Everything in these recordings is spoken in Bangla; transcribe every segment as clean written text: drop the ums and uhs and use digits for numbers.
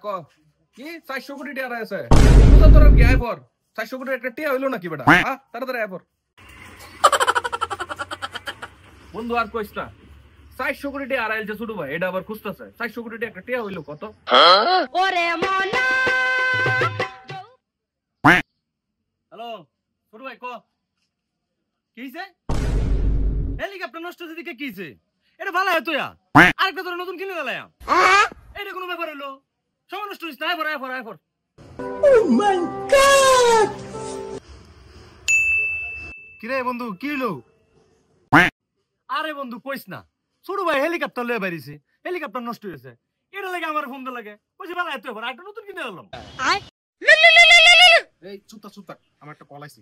ক কি 400 কোটি টাকা আছে তো তোর কি আয় পর 400 কোটি একটা টিয়া হইলো নাকি বেটা হ্যাঁ তাড়াতাড়ি আয় পর বন্ধু আর কইছ না 400 কোটি টাকা আড়াইলছে ছোট ভাই এটা আবার খুঁজতেছে 400 কোটি টাকা একটা টিয়া হইলো কত ওরে মনা হ্যালো ছোট ভাই ক কিছে হেলিকপ্টার নষ্ট দিকে কিছে এটা ভালো হয় তোয়া আরেকটা তোর নতুন কিনে দিলাম এটা কোনো ব্যাপার হলো সব নষ্ট হইছে আয় পর ও মাই গড কিরে বন্ধু কি হলো আরে বন্ধু কইছ না ছোট ভাই হেলিকপ্টার লয়ে বাইরিছে হেলিকপ্টার নষ্ট হইছে এটা লাগে আমার ফোন দে লাগে কইছি ভালো হয় তোয়া আরেকটা নতুন কিনে দিলাম এই চুপটা আমার একটা কল আইছে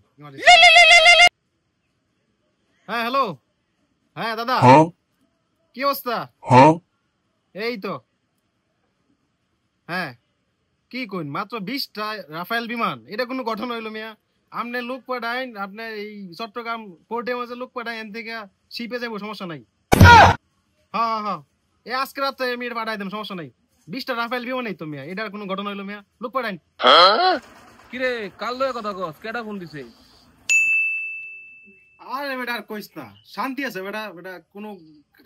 হ্যাঁ হ্যালো হ্যাঁ দাদা কি অবস্থা এই তো হ্যাঁ কি কইন মাত্র 20টা রাফায়েল বিমান এটা কোনো গঠন হইলো মিয়া আপনি লোক পাঠাইন আপনি এই চট্টগ্রাম পোর্টে মাঝে লোক পাঠাইন এন থেকে শিপে যাবো সমস্যা নাই হ্যাঁ এই আজকে রাতে আমি এটা পাঠাই দেব সমস্যা নাই 20টা রাফায়েল বিমান এই তো মিয়া এটা কোনো গঠন হইলো মিয়া লোক পাঠাইন কিরে কাল লয়ে কথা কস কেডা ফোন দিছে আরে বেটা আর কইছ না শান্তি আছে বেটা কোনো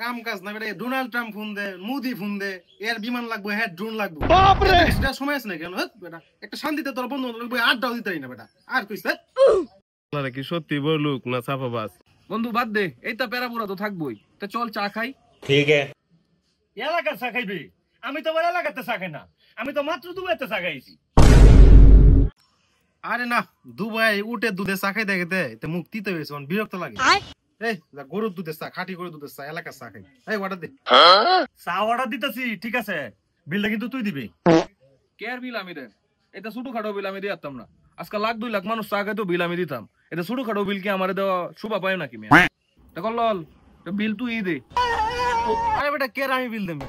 কাম কাজ না বেটা ডোনাল্ড ট্রাম্প ফোন দে মোদি ফোন দে এর বিমান লাগবে হেড ড্রোন লাগবে বাপ রে এটা সময় আছে না কেন বেটা একটা শান্তিতে তোর বন্ধু লাগবে আড্ডাও দিতেই না বেটা আর কইছ আরে কি সত্যি বলুক না সাফাবাস বন্ধু বাদ দে এইটা প্যারাপুরা তো থাকবই তো চল চা খাই ঠিক আছে এলাকার চা খাইবি আমি তো বড় এলাকাতে চা খাই না আমি তো মাত্র দুবাইতে চা খাইছি আরে না দুবাই উঠে দুধে চা খাই দেখে দে মুক্তিতে হয়েছে বিরক্ত লাগে এই গরুর দুধের চা খাঁটি গরুর দুধের চা এলাকার চা খাই এই অর্ডার দে চা অর্ডার দিতেছি ঠিক আছে বিলটা কিন্তু তুই দিবি কেয়ার বিল আমি দে এটা ছোট খাটো বিল আমি দিতাম না আজকাল 1-2 লাখ মানুষ চা খাইতো বিল আমি দিতাম এটা ছোট খাটো বিল কি আমারে দেওয়া শোভা পায় নাকি মিয়া দেখো লল বিল তুই দে আরে বেটা কেয়ার আমি বিল দেব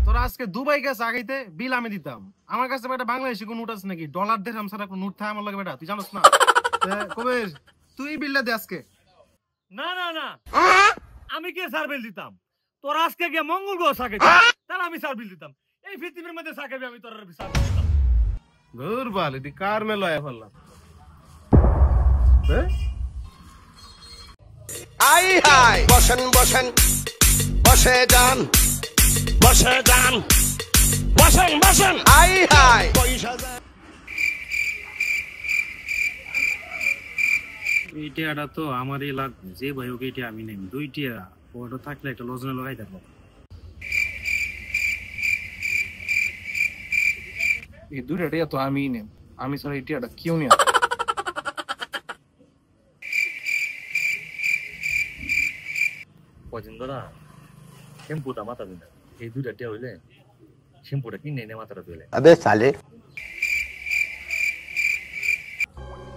তোরা আজকে দুবাই কে চা খাইতে বিল আমি দিতাম আমার কাছে বেটা বাংলাদেশি কোন নোট আছে নাকি ডলার দিরহাম ছাড়া কোন নোট থাকে আমার লাগে বেটা তুই জানোস না কবে তুই বিলটা দে আজকে না আমি কে সার বিল দিতাম তোরা আজকে কে মঙ্গল গ্রহ চা খাইতে তাহলে আমি সার বিল দিতাম এই পৃথিবীর মধ্যে চা খাইবে আমি তোর সার বিল দিতাম ঘুর বাল এটি কার মে লয়া ফেললাম আই হাই বসেন বসে যান বসেন আই হাই এই টিয়াটা তো আমারই লাগবে যে ভাই ওকে টিয়া আমি নেই 2 টিয়া ওটা থাকলে একটা লজনে লাগাই দেবো এই 2টা টিয়া তো আমি নেই আমি ছাড়া এই টিয়াটা কেউ নেই পছন্দরা শ্যাম্পুটা মাথা দিন এই 2টা টিয়া হইলে শ্যাম্পুটা কিনে এনে মাথাটা ধুইলে अबे साले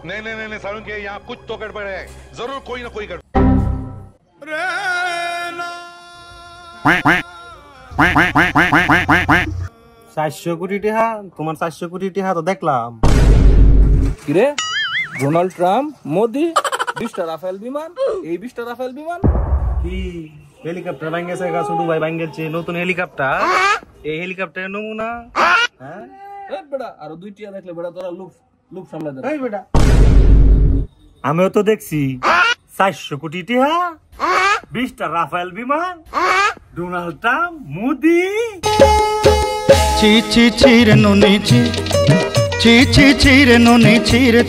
नहीं सारुण के यहाँ कुछ तो गड़बड़ है जरूर कोई ना कोई गड़बड़ 400 কোটি টাকা তোমার 400 কোটি টাকা তো দেখলাম কিরে ডোনাল্ড ট্রাম্প মোদি 20টা রাফায়েল বিমান এই 20টা রাফায়েল বিমান কি হেলিকপ্টার ভাঙ্গেছে গা শুধু ভাই ভাঙ্গেছে নতুন হেলিকপ্টার এই হেলিকপ্টারের নমুনা হ্যাঁ এই বেটা আর 2 টিয়া দেখলে বেটা তোরা লুক সামলা দে এই বেটা আমিও তো দেখছি 400 কোটি টাকা 20টা রাফায়েল বিমান ডোনাল্ড ট্রাম্প মোদি ছি রে নুনি ছি রে নুনি ছি রে